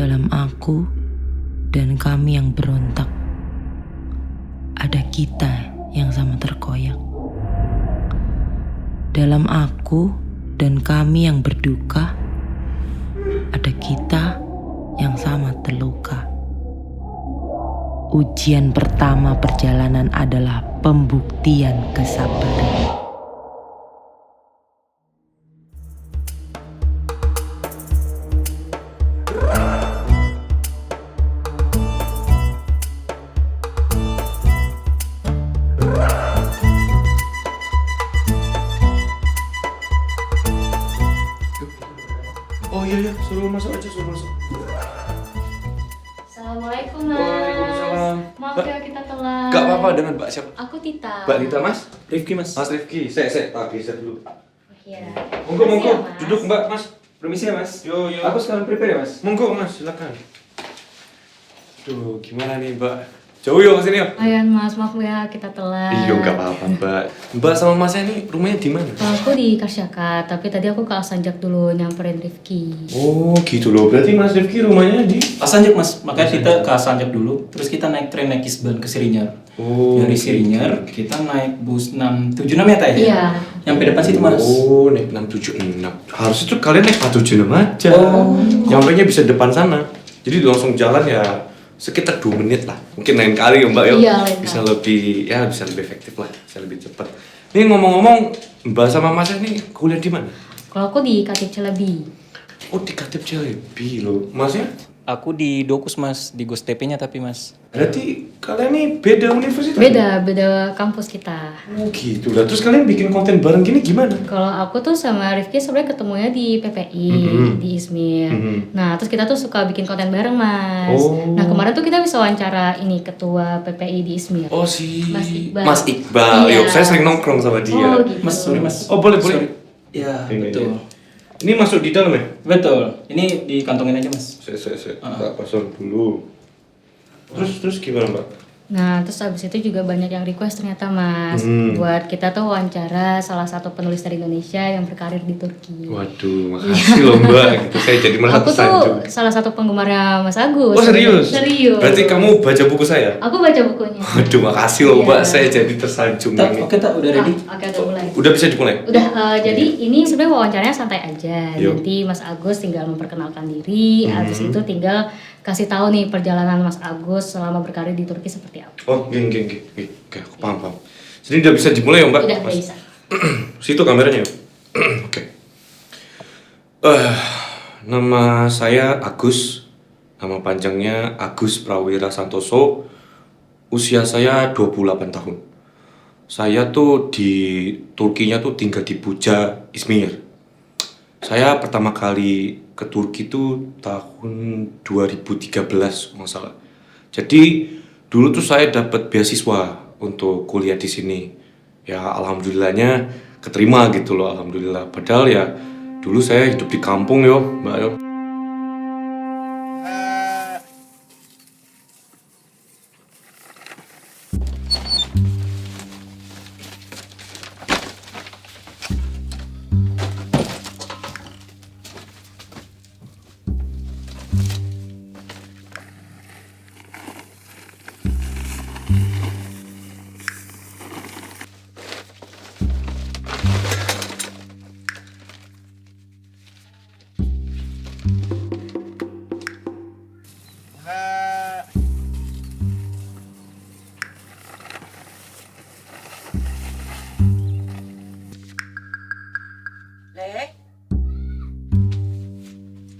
Dalam aku dan kami yang berontak, ada kita yang sama terkoyak. Dalam aku dan kami yang berduka, ada kita yang sama terluka. Ujian pertama perjalanan adalah pembuktian kesabaran. Oh iya, suruh masuk aja, suruh masuk. Assalamualaikum Mas. Waalaikumsalam. Maaf Mbak, ya kita telat. Gak apa-apa dengan Mbak siapa? Aku Tita. Mbak Rita, Mas? Rifki mas. Mas Rifki, saya geser dulu. Oh, iya. Monggo, Makasih monggo, ya, Mas. duduk Mbak, Mas. Permisi ya mas. Yo. Aku sekarang prepare ya mas. Monggo Mas, silakan. Duh, gimana nih Mbak? Jauh yuk kesini yuk. Ayan Mas, maaf ya kita telat. Iya, gak apa-apa Mbak. Mbak sama Masnya ini rumahnya di mana? Kalau aku di Karsyaka, tapi tadi aku ke Alsanjak dulu nyamperin Rifki. Oh gitu loh, berarti Mas Rifki rumahnya di... Asanjak mas. Makanya kita ke Asanjak dulu. Terus kita naik tren naik Kisban ke Sirinyar. Oh, Dari gitu. Sirinyar kita naik bus 676 ya Tay? Iya. Nyampe depan situ mas. Oh, naik 676. Harusnya tuh kalian naik 476 aja. Oh. Nyampainya bisa depan sana. Jadi langsung jalan ya sekitar 2 menit lah. Mungkin lain kali ya Mbak ya. Iya, lain Bisa kali. bisa lebih efektif lah, bisa lebih cepat. Ini ngomong-ngomong, Mbak sama Mas ini kuliah di mana? Kalau aku di Katip Celebi. Oh, di Katip Celebi loh. Masnya? Aku di Dokus mas. Di Gus TP-nya tapi mas. Berarti kalian ini beda universitas? Beda kampus kita. Oh gitu lah. Terus kalian bikin konten bareng gini gimana? Kalau aku tuh sama Rifki sebenarnya ketemunya di PPI, di Izmir. Nah, terus kita tuh suka bikin konten bareng, Mas. Oh. Nah, kemarin tuh kita bisa wawancara ini ketua PPI di Izmir. Oh si Mas Iqbal. Mas Iqbal. Iya. Yuk, saya sering nongkrong sama dia. Oh, gitu. Mas, sorry mas. Oh, boleh. Sorry. Ya, Ini, betul. Ini masuk di dalam ya? Betul. Ini dikantongin aja mas. Saya tak pasang dulu. Terus gimana Mbak? Nah, terus abis itu juga banyak yang request ternyata, Mas. Buat kita tuh wawancara salah satu penulis dari Indonesia yang berkarir di Turki. Waduh, makasih loh Mbak. Gitu. Saya jadi merasa Aku tuh tersanjung. salah satu penggemarnya Mas Agus. Oh serius? Serius. Berarti kamu baca buku saya? Aku baca bukunya. Waduh, makasih loh Iya. Mbak. Saya jadi tersanjung Tak, ini. oke tak, udah ready? Oke, udah mulai. Udah bisa dimulai? Udah, jadi ini sebenarnya wawancaranya santai aja. Yuk. Nanti Mas Agus tinggal memperkenalkan diri, habis itu tinggal kasih tahu nih perjalanan Mas Agus selama berkarir di Turki seperti apa. Oh, gini. Oke, aku paham. Jadi udah bisa dimulai ya Mbak? Udah Mas? bisa. Situ kameranya. Oke. Nama saya Agus. Nama panjangnya Agus Prawira Santoso. Usia saya 28 tahun. Saya tuh di Turkinya tuh tinggal di Buca, Izmir. Saya pertama kali ke Turki tuh tahun 2013 kalau nggak salah. Jadi dulu tuh saya dapat beasiswa untuk kuliah di sini. Ya alhamdulillahnya keterima gitu loh, alhamdulillah. Padahal ya dulu saya hidup di kampung yo, Mbak yo.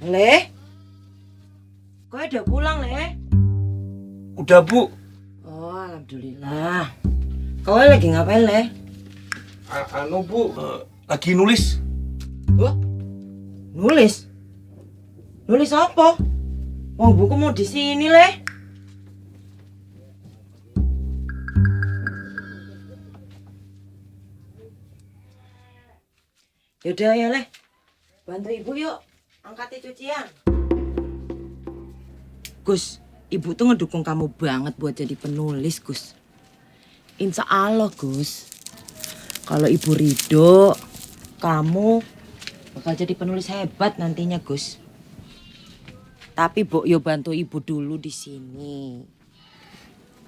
Le? Kau udah pulang, Le? Udah Bu. Oh, alhamdulillah. Kau lagi ngapain, Le? Anu Bu, lagi nulis. Wah, nulis? Nulis apa? Oh, buku mau di sini, Le? Yaudah ya, Le. Bantu ibu yuk. Angkatin cucian. Gus, ibu tuh ngedukung kamu banget buat jadi penulis, Gus. Insya Allah, Gus. Kalau ibu ridho, kamu bakal jadi penulis hebat nantinya, Gus. Tapi Mbok yo bantu ibu dulu di sini.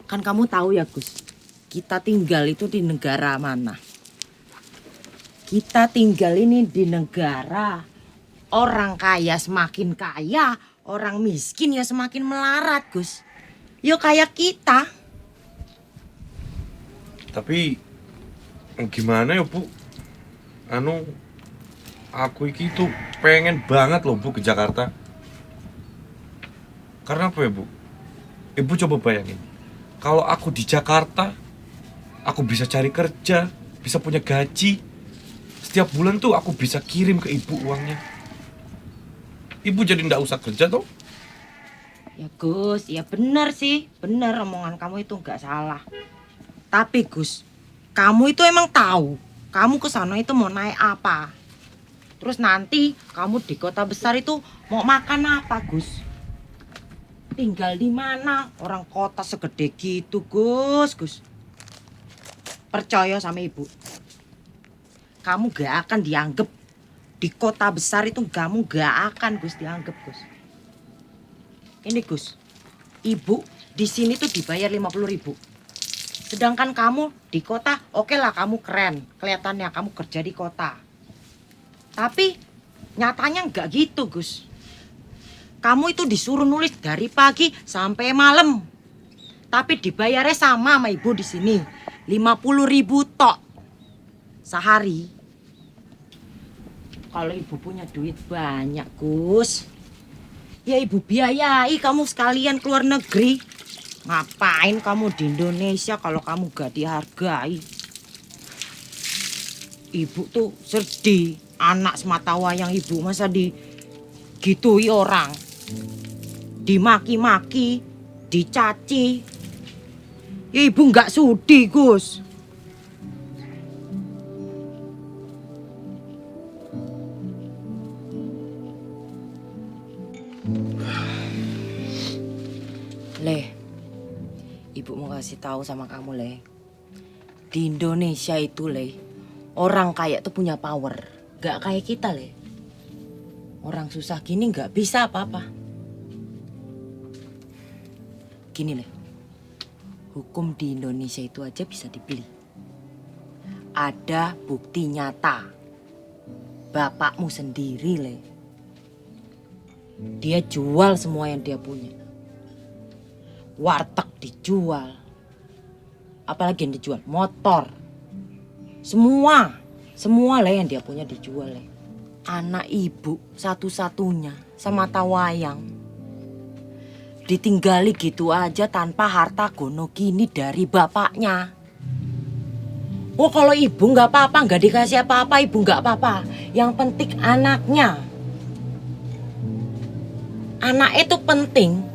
Kan kamu tahu ya Gus, kita tinggal itu di negara mana? Kita tinggal ini di negara orang kaya semakin kaya, orang miskin ya semakin melarat Gus. Yo kayak kita. Tapi gimana ya Bu? Aku iki tuh pengen banget loh Bu ke Jakarta. Karena apa ya Bu? Ibu coba bayangin, kalau aku di Jakarta, aku bisa cari kerja, bisa punya gaji. Setiap bulan tuh aku bisa kirim ke ibu uangnya. Ibu jadi ndak usah kerja toh? Ya Gus, ya benar sih. Benar omongan kamu itu nggak salah. Tapi Gus, kamu itu emang tahu kamu ke sana itu mau naik apa? Terus nanti kamu di kota besar itu mau makan apa Gus? Tinggal di mana? Orang kota segede gitu Gus. Percaya sama ibu. Kamu gak akan dianggap di kota besar itu, kamu gak akan Gus dianggap Gus. Ini Gus, ibu di sini tuh dibayar 50.000. Sedangkan kamu di kota, oke lah kamu keren, kelihatannya kamu kerja di kota. Tapi nyatanya nggak gitu Gus. Kamu itu disuruh nulis dari pagi sampai malam. Tapi dibayarnya sama ibu di sini, 50.000 tok sehari. Kalau ibu punya duit banyak Gus, ya ibu biayai kamu sekalian keluar negeri. Ngapain kamu di Indonesia kalau kamu gak dihargai? Ibu tuh sedih, anak semata wayang ibu masa digitui orang. Dimaki-maki, dicaci. Ya ibu gak sudi Gus. Leh, ibu mau kasih tahu sama kamu, Leh. Di Indonesia itu, Leh, orang kaya tuh punya power. Gak kayak kita, Leh. Orang susah gini gak bisa apa-apa. Gini, Leh. Hukum di Indonesia itu aja bisa dibeli. Ada bukti nyata. Bapakmu sendiri, Leh. Dia jual semua yang dia punya. Warteg dijual. Apalagi yang dijual? Motor. Semua lah yang dia punya dijual. Anak ibu satu-satunya sama tawayang. Ditinggali gitu aja tanpa harta gono gini dari bapaknya. Oh kalau ibu nggak apa-apa, nggak dikasih apa-apa, ibu nggak apa-apa. Yang penting anaknya. Anak itu penting.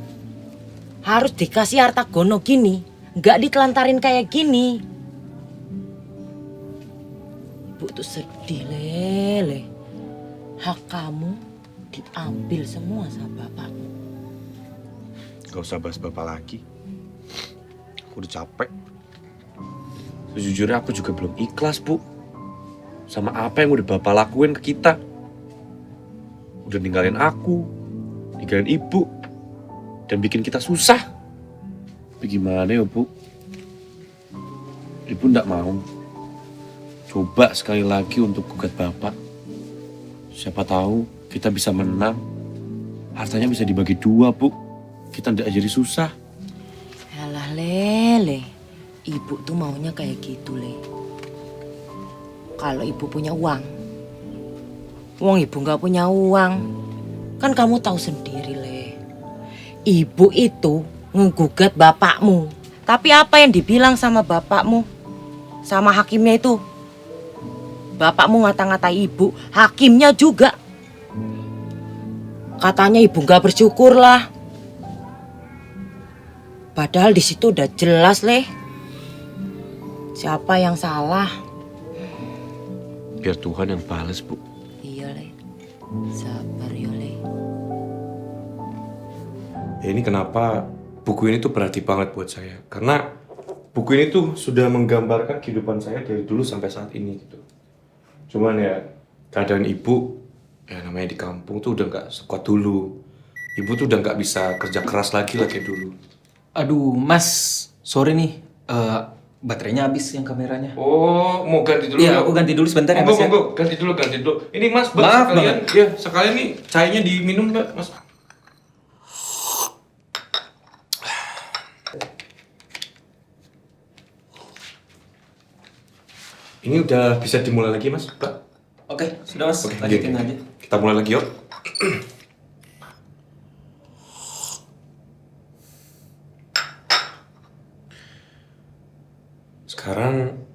Harus dikasih harta gono gini, nggak ditelantarin kayak gini. Ibu tuh sedih, Lele. Hak kamu diambil semua sama bapakmu. Gak usah bahas bapak lagi. Aku udah capek. Sejujurnya aku juga belum ikhlas, Bu. Sama apa yang udah bapak lakuin ke kita. Udah ninggalin aku, ninggalin ibu, dan bikin kita susah. Tapi gimana ya, Bu? Ibu nggak mau. Coba sekali lagi untuk gugat bapak. Siapa tahu kita bisa menang. Hartanya bisa dibagi 2, Bu. Kita nggak jadi susah. Alah, Lele. Ibu tuh maunya kayak gitu, Le. Kalau ibu punya uang. Ibu nggak punya uang. Kan kamu tahu sendiri, Le. Ibu itu ngegugat bapakmu. Tapi apa yang dibilang sama bapakmu? Sama hakimnya itu? Bapakmu ngata-ngatai ibu, hakimnya juga. Katanya ibu nggak bersyukur lah. Padahal di situ udah jelas, Le. Siapa yang salah? Biar Tuhan yang balas, Bu. Iya, Le. Sabar ya, Le. Ini kenapa buku ini tuh berarti banget buat saya. Karena buku ini tuh sudah menggambarkan kehidupan saya dari dulu sampai saat ini gitu. Cuman ya keadaan ibu, ya namanya di kampung tuh udah gak sekuat dulu. Ibu tuh udah nggak bisa kerja keras lagi kayak dulu. Aduh, Mas, sorry nih. Baterainya habis yang kameranya. Oh, mau ganti dulu? Iya, aku ganti dulu sebentar ya, Monggo, Mas ya. monggo, ganti dulu. Ini Mas, Mbak, Maaf sekalian, banget. ya, sekalian nih cainya diminum, Mbak, Mas. Ini udah bisa dimulai lagi, Mas, Mbak. Oke, sudah Mas, Oke, lanjutin oke. aja. Kita mulai lagi, yuk. Sekarang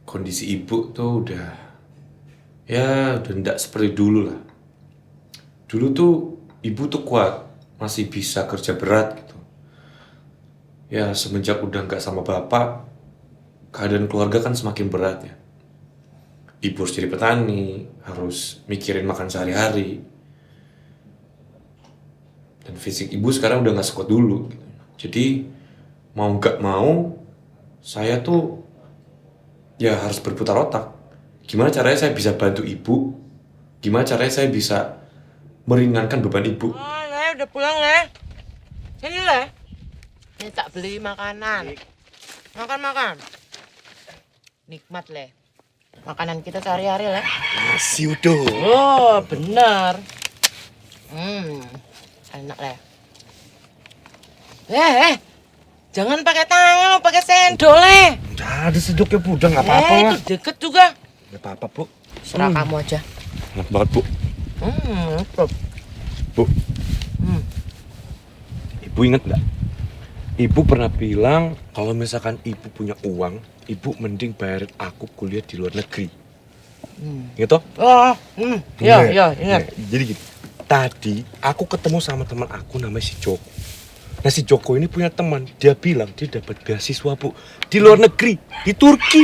kondisi ibu tuh udah nggak seperti dulu lah. Dulu tuh ibu tuh kuat, masih bisa kerja berat gitu. Ya semenjak udah nggak sama bapak, keadaan keluarga kan semakin berat ya. Ibu harus jadi petani, harus mikirin makan sehari-hari. Dan fisik ibu sekarang udah nggak sekuat dulu gitu. Jadi mau nggak mau, saya tuh ya harus berputar otak. Gimana caranya saya bisa bantu ibu? Gimana caranya saya bisa meringankan beban ibu? Oh, Le, udah pulang, Le. Sini, Le. Ini tak beli makanan. Makan. Nikmat, Le. Makanan kita sehari-hari, Le. Nasi uduk. Oh, bener. Enak, Le. Jangan pakai tangan, pakai sendok, Le. Udah ada seduknya Bu, udah nggak apa-apa lah. Itu deket juga. Nggak apa-apa Bu. Serah kamu aja. Enak banget Bu. Mantap. Bu. Ibu inget nggak? Ibu pernah bilang kalau misalkan ibu punya uang, ibu mending bayarin aku kuliah di luar negeri. Gitu? Oh, iya, ingat. Jadi gitu. Tadi aku ketemu sama teman aku namanya si Joko. Nah si Joko ini punya teman, dia bilang dia dapat beasiswa Bu di luar negeri, di Turki.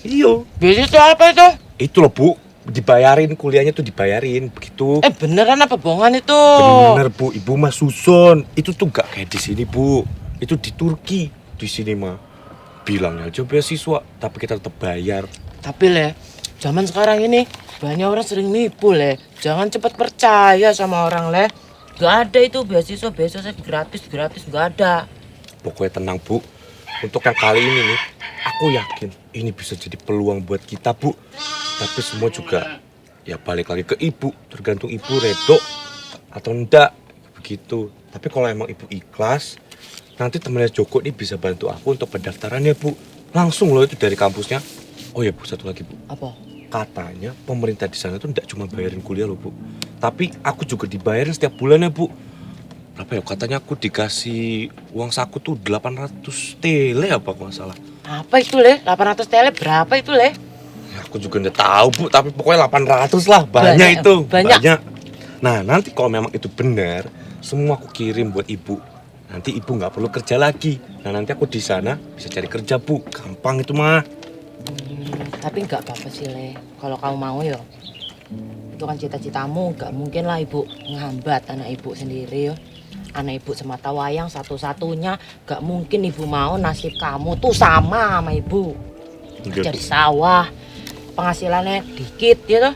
Iyo. Beasiswa apa itu? Itu loh Bu, dibayarin kuliahnya tuh dibayarin begitu. Beneran apa bohongan itu? Bener Bu, ibu mah susun. Itu tuh gak kayak di sini Bu. Itu di Turki, di sini mah bilangnya aja beasiswa, tapi kita tetap bayar. Tapi Le, zaman sekarang ini banyak orang sering nipu Le. Jangan cepat percaya sama orang Le. Gak ada itu beasiswa gratis gak ada. Pokoknya tenang Bu. Untuk yang kali ini nih, aku yakin ini bisa jadi peluang buat kita Bu. Tapi semua juga ya balik lagi ke ibu. Tergantung ibu redo atau enggak begitu. Tapi kalau emang ibu ikhlas, nanti temennya Joko ini bisa bantu aku untuk pendaftarannya Bu. Langsung loh itu dari kampusnya. Oh ya Bu, satu lagi Bu. Apa? Katanya pemerintah di sana tuh enggak cuma bayarin kuliah loh Bu. Tapi aku juga dibayarin setiap bulannya Bu. Berapa ya? Katanya aku dikasih uang saku tuh 800 tele apa kalau nggak salah. Apa itu Le? 800 tele berapa itu Le? Ya, aku juga nggak tahu Bu, tapi pokoknya 800 lah. Banyak Banyak, itu. banyak. Nah nanti kalau memang itu benar, semua aku kirim buat ibu. Nanti ibu nggak perlu kerja lagi. Nah nanti aku di sana bisa cari kerja Bu. Gampang itu mah. Tapi nggak apa-apa sih Le. Kalau kamu mau ya. Itu kan cita-citamu, nggak mungkin lah ibu ngehambat anak ibu sendiri ya. Anak ibu semata wayang satu-satunya, nggak mungkin ibu mau nasib kamu tuh sama ibu. Enggak Kerja di sawah, penghasilannya dikit ya toh.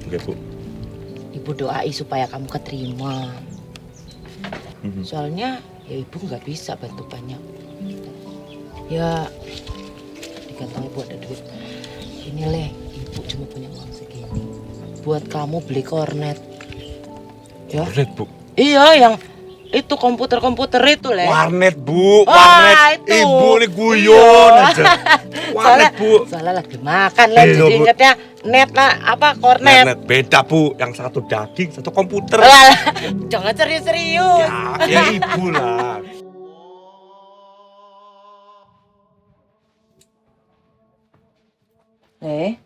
Enggak Bu. Ibu doai supaya kamu keterima. Soalnya ya ibu nggak bisa bantu banyak. Ya di kantong ibu ada duit. Ini Le, ibu cuma punya uang segini. Buat kamu beli kornet. Ya. Warnet Bu. Iya, yang itu komputer itu Le. Warnet Bu. Wah, Warnet. itu. Ibu ini guyon Iya. aja. Warnet Bu. Soalnya lagi makan Le, Iya, jadi Bu. ingetnya net lah, apa kornet. Warnet beda Bu. Yang satu daging, satu komputer. Lah, jangan serius-serius. Ya ibu lah. Le,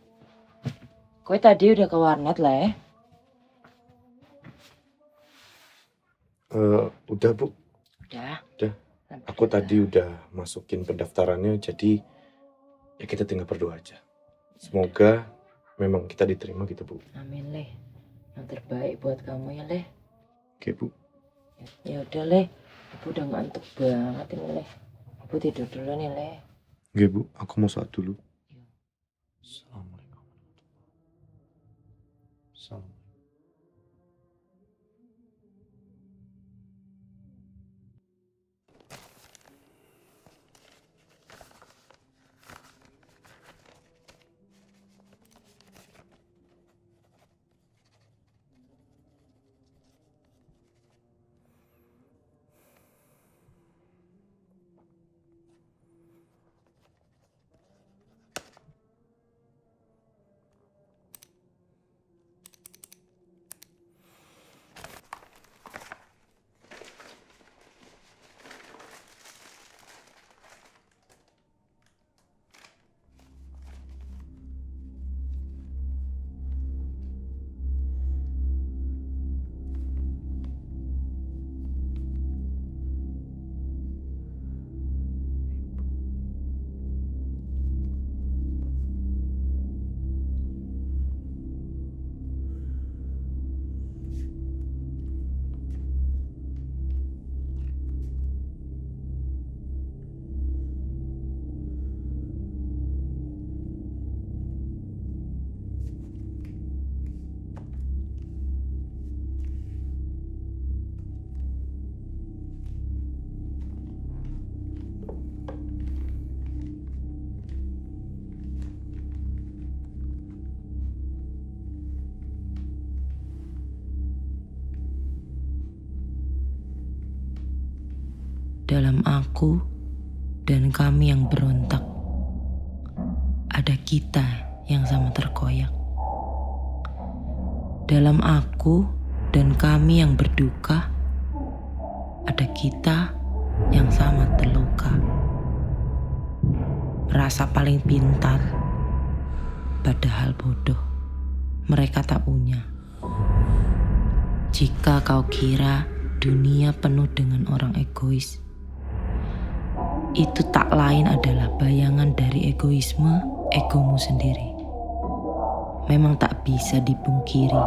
kowe tadi udah ke warnet Le. Udah Bu. Udah. Udah. Aku tadi udah masukin pendaftarannya, jadi ya kita tinggal berdoa aja. Semoga memang kita diterima gitu Bu. Amin Le. Yang terbaik buat kamu ya Le. Oke Bu. Ya udah Le. Ibu udah ngantuk banget ini Le. Ibu tidur dulu nih Le. Oke Bu, aku mau sholat dulu. Assalamualaikum. Assalamualaikum. Dalam aku dan kami yang berontak, ada kita yang sama terkoyak. Dalam aku dan kami yang berduka, ada kita yang sama terluka. Merasa paling pintar, padahal bodoh. Mereka tak punya. Jika kau kira dunia penuh dengan orang egois, itu tak lain adalah bayangan dari egomu sendiri. Memang tak bisa dipungkiri,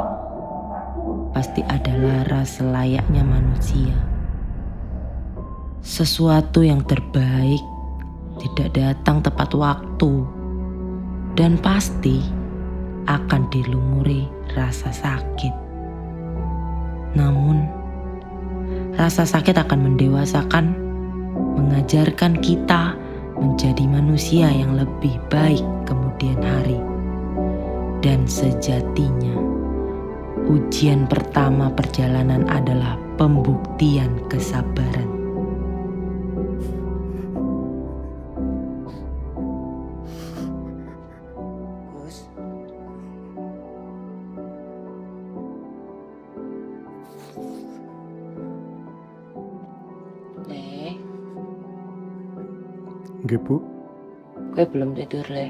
pasti ada lara selayaknya manusia. Sesuatu yang terbaik tidak datang tepat waktu, dan pasti akan dilumuri rasa sakit. Namun, rasa sakit akan mendewasakan, mengajarkan kita menjadi manusia yang lebih baik kemudian hari. Dan sejatinya, ujian pertama perjalanan adalah pembuktian kesabaran. Gus. Le, Nggih, Bu. gue belum tidur, Le.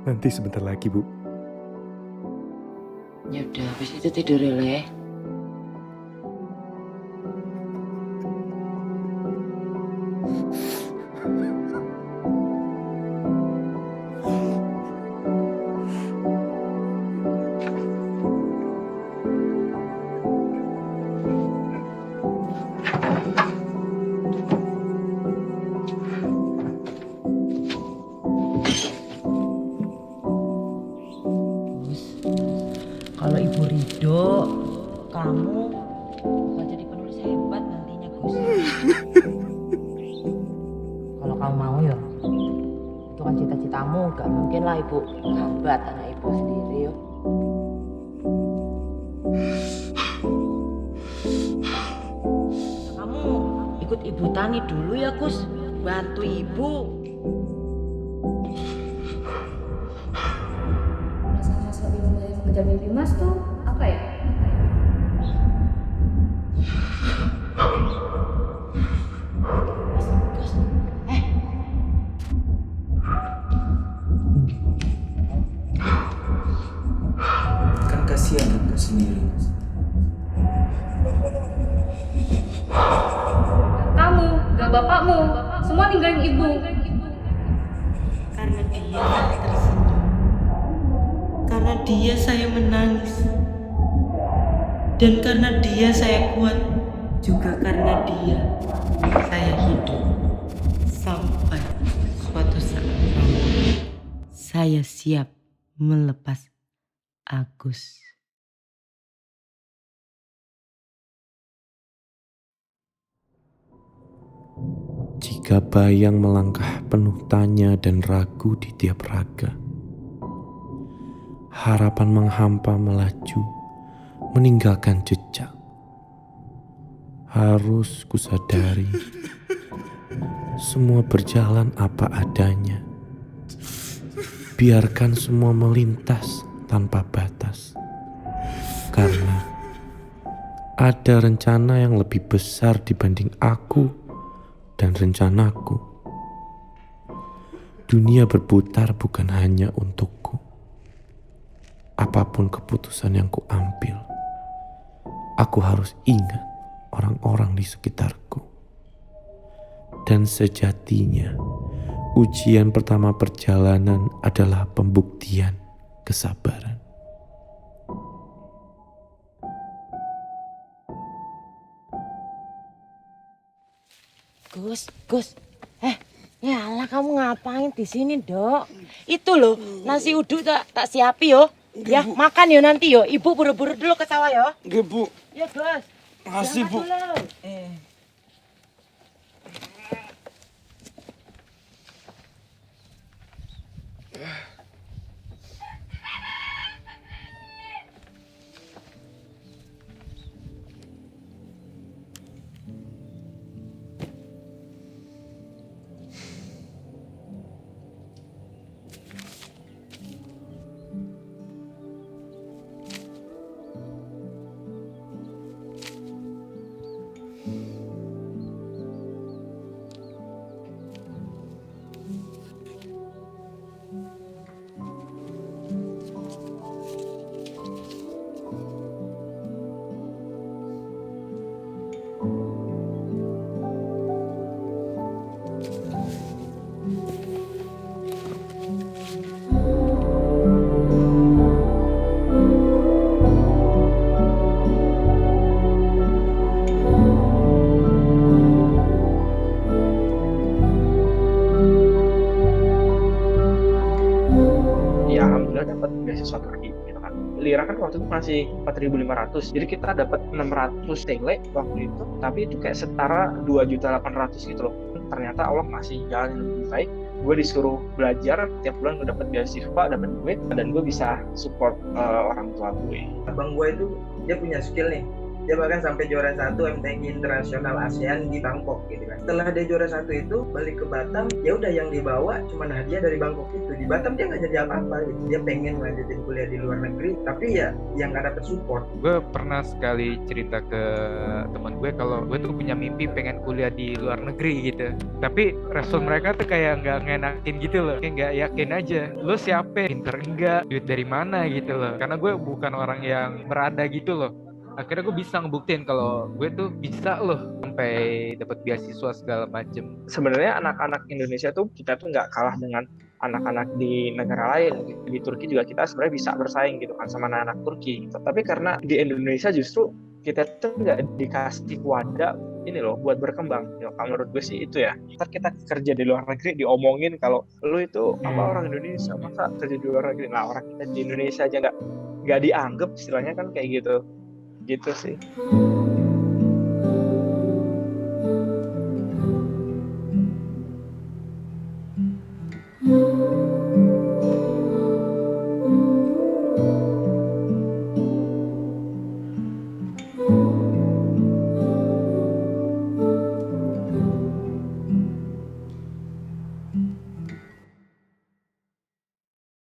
Nanti sebentar lagi, Bu. Ya udah, habis itu tidur ya, Le. Kalau Ibu ridho, kamu bakal jadi penulis hebat nantinya, Gus. Kalau kamu mau ya, itu kan cita-citamu. Gak mungkin lah Ibu hambat anak Ibu sendiri yo. Kamu ikut Ibu Tani dulu ya, Gus. Bantu Ibu. Mas lebih memilih mengejar mimpi Mas tuh apa ya? Kan kasihan Ibu sendiri. Kamu, gak bapakmu, semua ninggalin ibu. Karena dia saya tersenyum. Karena dia saya menangis. Dan karena dia saya kuat. Juga karena dia saya hidup. Sampai suatu saat nanti saya siap melepas Agus. Jika bayang melangkah penuh tanya dan ragu di tiap raga, harapan menghampa melaju, meninggalkan jejak. Harus kusadari, semua berjalan apa adanya. Biarkan semua melintas tanpa batas. Karena ada rencana yang lebih besar dibanding aku dan rencanaku. Dunia berputar bukan hanya untukku. Apapun keputusan yang kuambil, aku harus ingat orang-orang di sekitarku. Dan sejatinya, ujian pertama perjalanan adalah pembuktian kesabaran. Gus. Ya Allah, kamu ngapain di sini, Dok? Itu loh, nasi uduk tak siapi yo. Ya, makan yo nanti yo. Ibu buru-buru dulu ke sawah yo. Nggih, Bu. Ya, Gus. Makasih, Bu. ya alhamdulillah dapat beasiswa Turki gitu kan. Lira kan waktu itu masih 4.500, jadi kita dapat 600 tele waktu itu, tapi itu kayak setara 2.800.000 gitu loh. Ternyata Allah masih jalan yang lebih baik. Gue disuruh belajar tiap bulan, gue dapat beasiswa, dapat duit, dan gue bisa support orang tua gue. Abang gue itu dia punya skill nih, dia bahkan sampai juara 1 MTQ Internasional ASEAN di Bangkok gitu kan. Setelah dia juara 1 itu balik ke Batam, ya udah yang dibawa cuma hadiah dari Bangkok itu. Di Batam dia nggak jadi apa-apa gitu. Dia pengen lanjutin kuliah di luar negeri, tapi ya yang nggak dapet support. Gue pernah sekali cerita ke teman gue kalau gue tuh punya mimpi pengen kuliah di luar negeri gitu, tapi respon mereka tuh kayak nggak ngenakin gitu loh, kayak nggak yakin aja. Lo siapa, pinter enggak, duit dari mana gitu loh, karena gue bukan orang yang berada gitu loh. Akhirnya gue bisa ngebuktiin kalau gue tuh bisa loh sampai dapat beasiswa segala macem. Sebenarnya anak-anak Indonesia tuh kita tuh nggak kalah dengan anak-anak di negara lain. Di Turki juga kita sebenarnya bisa bersaing gitu kan sama anak-anak Turki. Tapi karena di Indonesia justru kita tuh nggak dikasih wadah ini loh buat berkembang. Ya, kalau menurut gue sih itu ya. Ntar kita kerja di luar negeri diomongin kalau lu itu apa orang Indonesia, masa kerja di luar negeri. Nah, orang kita di Indonesia aja nggak dianggap, istilahnya kan kayak gitu sih.